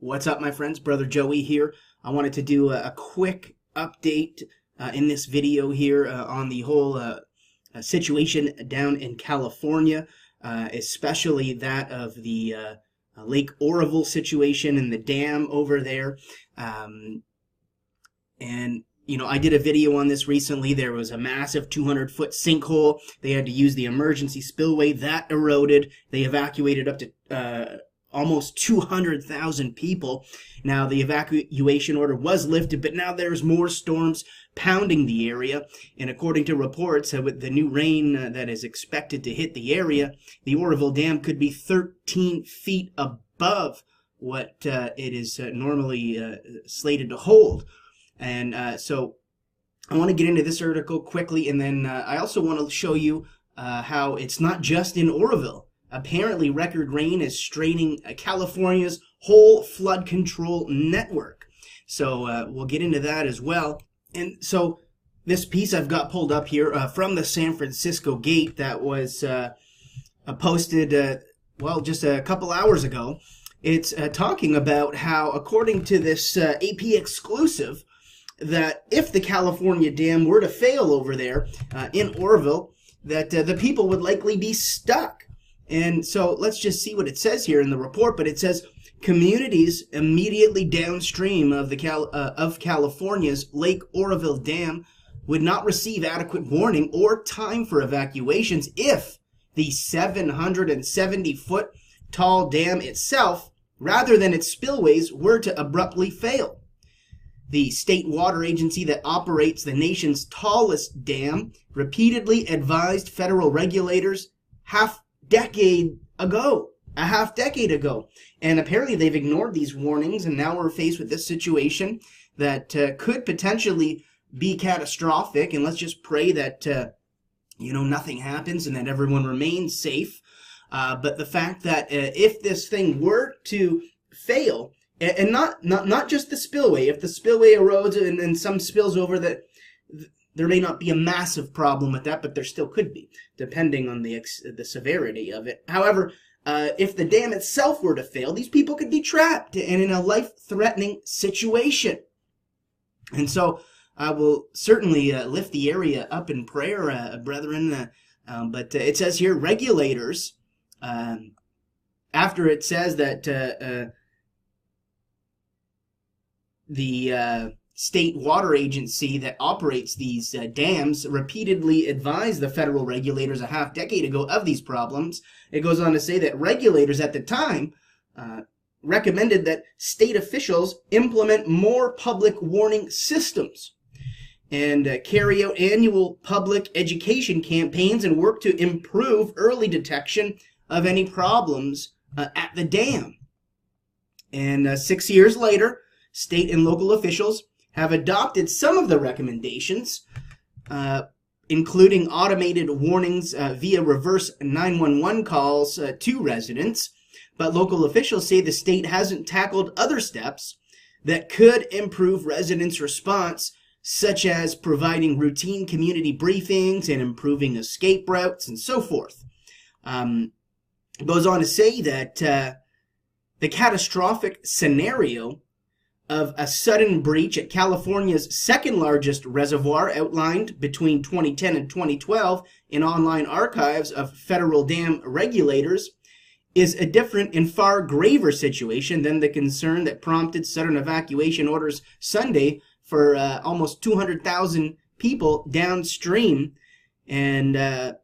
What's up, my friends? Brother Joey here. I wanted to do a quick update in this video here on the whole situation down in California, especially that of the Lake Oroville situation and the dam over there. And you know, I did a video on this recently. There was a massive 200-foot sinkhole. They had to use the emergency spillway. That eroded. They evacuated up to almost 200,000 people. Now, the evacuation order was lifted, but now there's more storms pounding the area. And according to reports, with the new rain that is expected to hit the area, the Oroville Dam could be 13 feet above what it is normally slated to hold. And so I want to get into this article quickly, and then I also want to show you how it's not just in Oroville. Apparently, record rain is straining California's whole flood control network. So we'll get into that as well. And so this piece I've got pulled up here from the San Francisco Gate that was posted, well, just a couple hours ago. It's talking about how, according to this AP exclusive, that if the California dam were to fail over there in Oroville, that the people would likely be stuck. And so let's just see what it says here in the report. But it says communities immediately downstream of the California's Lake Oroville Dam would not receive adequate warning or time for evacuations if the 770-foot tall dam itself, rather than its spillways, were to abruptly fail. The state water agency that operates the nation's tallest dam repeatedly advised federal regulators a half decade ago. And apparently they've ignored these warnings, and now we're faced with this situation that could potentially be catastrophic. And let's just pray that, you know, nothing happens and that everyone remains safe. But the fact that if this thing were to fail, and not just the spillway, if the spillway erodes and some spills over, that there may not be a massive problem with that, but there still could be, depending on the severity of it. However, if the dam itself were to fail, these people could be trapped and in a life-threatening situation. And so I will certainly lift the area up in prayer, brethren. But it says here, regulators, after it says that the state water agency that operates these dams repeatedly advised the federal regulators a half decade ago of these problems. It goes on to say that regulators at the time recommended that state officials implement more public warning systems and carry out annual public education campaigns and work to improve early detection of any problems at the dam. And 6 years later, state and local officials have adopted some of the recommendations, including automated warnings via reverse 911 calls to residents. But local officials say the state hasn't tackled other steps that could improve residents' response, such as providing routine community briefings and improving escape routes and so forth. It goes on to say that the catastrophic scenario of a sudden breach at California's second largest reservoir, outlined between 2010 and 2012 in online archives of federal dam regulators, is a different and far graver situation than the concern that prompted sudden evacuation orders Sunday for almost 200,000 people downstream. And it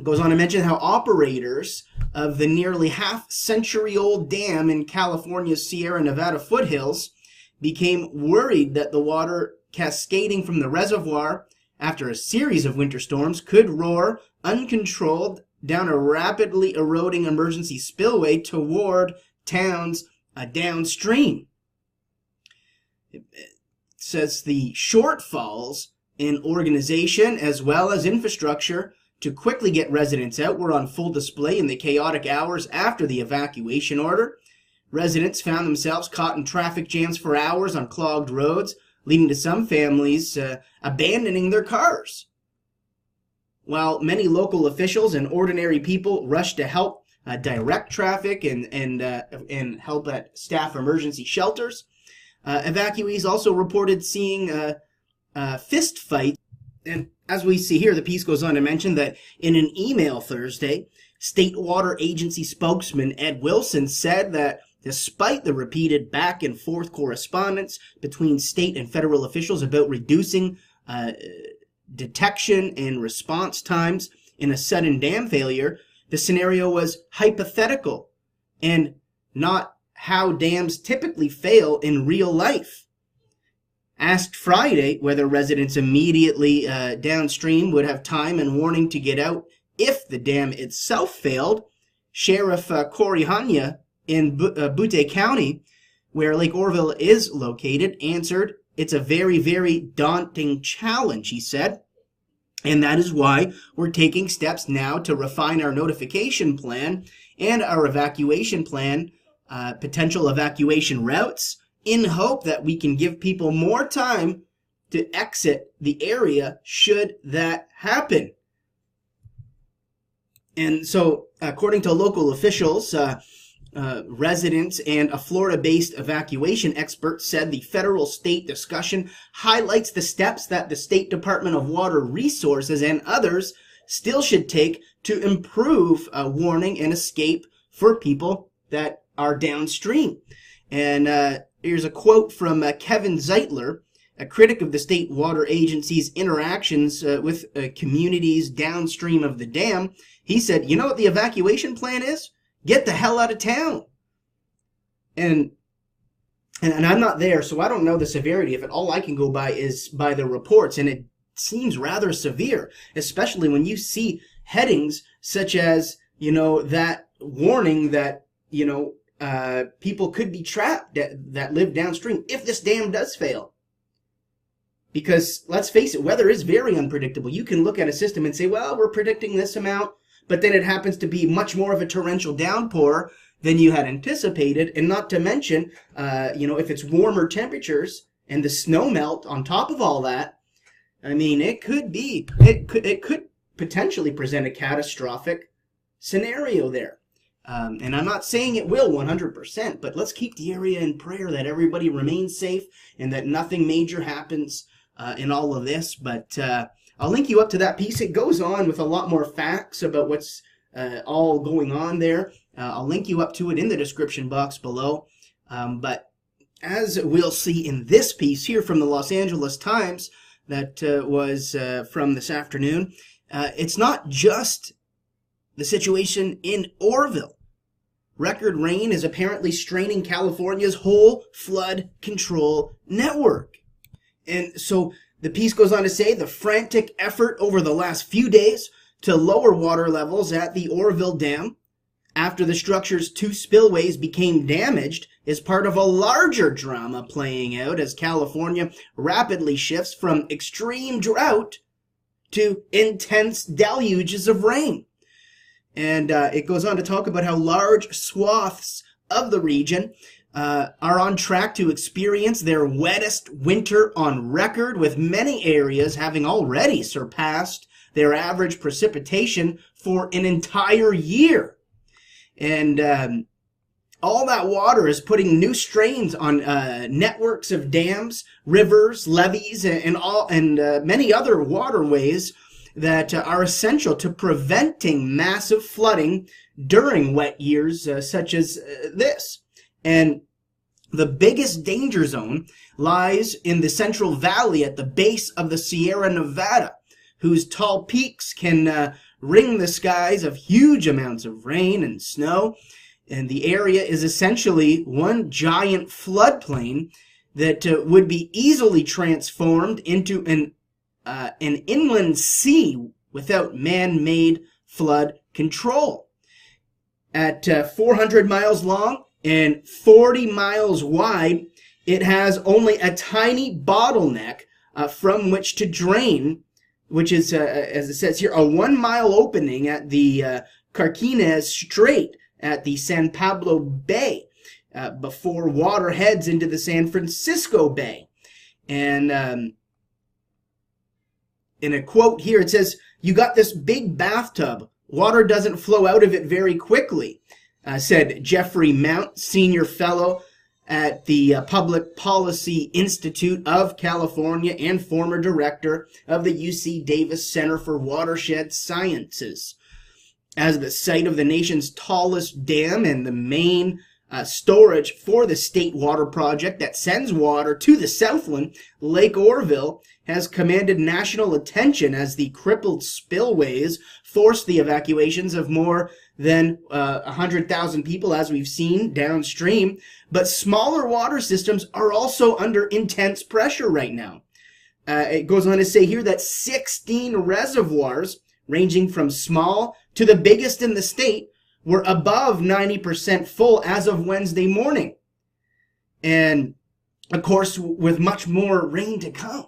goes on to mention how operators of the nearly half-century-old dam in California's Sierra Nevada foothills became worried that the water cascading from the reservoir after a series of winter storms could roar uncontrolled down a rapidly eroding emergency spillway toward towns downstream. It says the shortfalls in organization as well as infrastructure to quickly get residents out were on full display in the chaotic hours after the evacuation order. Residents found themselves caught in traffic jams for hours on clogged roads, leading to some families abandoning their cars. While many local officials and ordinary people rushed to help direct traffic and help at staff emergency shelters. Evacuees also reported seeing fist fights. And as we see here, the piece goes on to mention that in an email Thursday, State Water Agency spokesman Ed Wilson said that despite the repeated back and forth correspondence between state and federal officials about reducing detection and response times in a sudden dam failure, the scenario was hypothetical and not how dams typically fail in real life. Asked Friday whether residents immediately downstream would have time and warning to get out if the dam itself failed, Sheriff Corey Hanya in Butte County, where Lake Oroville is located, answered, "It's a very, very daunting challenge," he said. And that is why we're taking steps now to refine our notification plan and our evacuation plan, potential evacuation routes, in hope that we can give people more time to exit the area should that happen. And so, according to local officials, residents and a Florida-based evacuation expert said the federal-state discussion highlights the steps that the State Department of Water Resources and others still should take to improve warning and escape for people that are downstream. And here's a quote from Kevin Zeitler, a critic of the State Water Agency's interactions with communities downstream of the dam. He said, "You know what the evacuation plan is? Get the hell out of town." And I'm not there, so I don't know the severity of it. All I can go by is by the reports, and it seems rather severe, especially when you see headings such as, that warning that, people could be trapped that live downstream if this dam does fail. Because, let's face it, weather is very unpredictable. You can look at a system and say, well, we're predicting this amount, but then it happens to be much more of a torrential downpour than you had anticipated. And not to mention, if it's warmer temperatures and the snow melt on top of all that, I mean, it could potentially present a catastrophic scenario there. And I'm not saying it will 100%, but let's keep the area in prayer that everybody remains safe and that nothing major happens in all of this. But I'll link you up to that piece. It goes on with a lot more facts about what's all going on there. I'll link you up to it in the description box below. But as we'll see in this piece here from the Los Angeles Times that was from this afternoon, it's not just the situation in Oroville. Record rain is apparently straining California's whole flood control network. And so the piece goes on to say the frantic effort over the last few days to lower water levels at the Oroville Dam after the structure's 2 spillways became damaged is part of a larger drama playing out as California rapidly shifts from extreme drought to intense deluges of rain. And it goes on to talk about how large swaths of the region are on track to experience their wettest winter on record, with many areas having already surpassed their average precipitation for an entire year. And all that water is putting new strains on networks of dams, rivers, levees, and many other waterways that are essential to preventing massive flooding during wet years such as this. And the biggest danger zone lies in the Central Valley at the base of the Sierra Nevada, whose tall peaks can ring the skies of huge amounts of rain and snow. And the area is essentially one giant floodplain that would be easily transformed into an inland sea without man-made flood control. At 400 miles long and 40 miles wide, it has only a tiny bottleneck from which to drain, which is, as it says here, a 1-mile opening at the Carquinez Strait at the San Pablo Bay before water heads into the San Francisco Bay. And in a quote here, it says, "You got this big bathtub. water doesn't flow out of it very quickly, said Jeffrey Mount, senior fellow at the Public Policy Institute of California and former director of the UC Davis Center for Watershed Sciences. As the site of the nation's tallest dam and the main storage for the state water project that sends water to the Southland, Lake Oroville has commanded national attention as the crippled spillways forced the evacuations of more than 100,000 people, as we've seen downstream. But smaller water systems are also under intense pressure right now. It goes on to say here that 16 reservoirs, ranging from small to the biggest in the state, were above 90% full as of Wednesday morning. And, of course, with much more rain to come.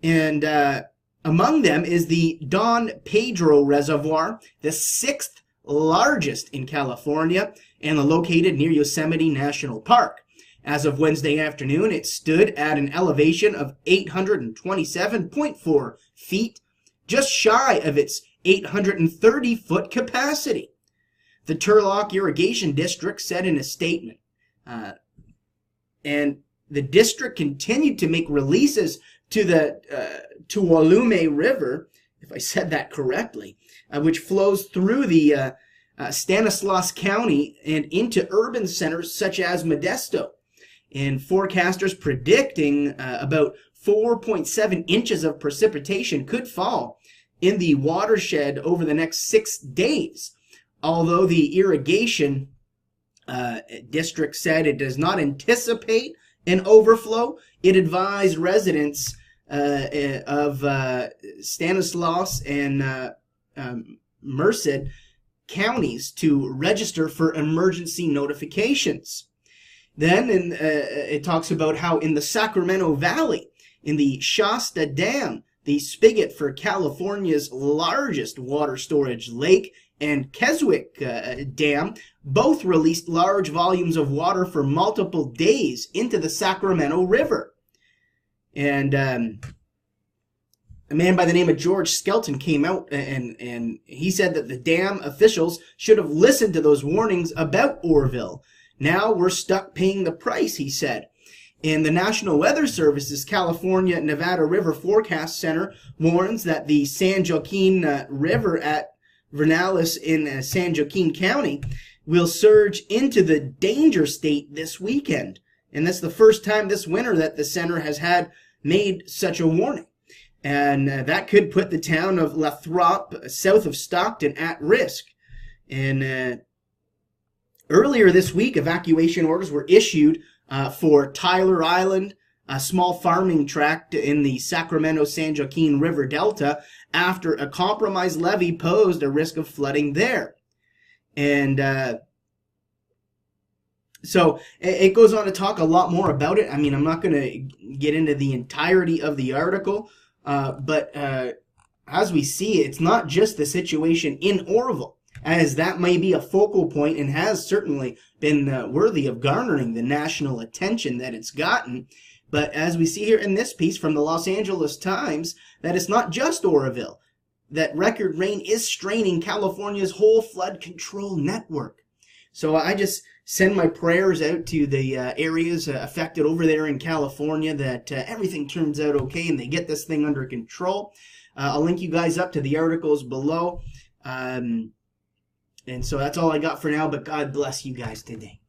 And among them is the Don Pedro Reservoir, the 6th largest in California and located near Yosemite National Park. As of Wednesday afternoon, it stood at an elevation of 827.4 feet, just shy of its 830-foot capacity. The Turlock Irrigation District said in a statement. And the district continued to make releases to the Tuolumne River, if I said that correctly, which flows through the Stanislaus County and into urban centers such as Modesto. And forecasters predicting about 4.7 inches of precipitation could fall in the watershed over the next 6 days. Although the irrigation district said it does not anticipate an overflow, it advised residents of Stanislaus and Merced counties to register for emergency notifications. Then it talks about how in the Sacramento Valley, in the Shasta Dam, the spigot for California's largest water storage lake, and Keswick Dam, both released large volumes of water for multiple days into the Sacramento River. And a man by the name of George Skelton came out and he said that the dam officials should have listened to those warnings about Oroville. Now we're stuck paying the price, he said. And the National Weather Service's California-Nevada River Forecast Center warns that the San Joaquin River at Vernalis in San Joaquin County will surge into the danger state this weekend. And that's the first time this winter that the center has had made such a warning. And that could put the town of Lathrop, south of Stockton, at risk. And earlier this week, evacuation orders were issued for Tyler Island, a small farming tract in the Sacramento-San Joaquin River Delta, after a compromised levee posed a risk of flooding there. And so it goes on to talk a lot more about it. I mean, I'm not going to get into the entirety of the article, but as we see, it's not just the situation in Oroville, as that may be a focal point and has certainly been worthy of garnering the national attention that it's gotten. But as we see here in this piece from the Los Angeles Times, that it's not just Oroville, that record rain is straining California's whole flood control network. So I just send my prayers out to the areas affected over there in California, that everything turns out okay and they get this thing under control. I'll link you guys up to the articles below. And so that's all I got for now, but God bless you guys today.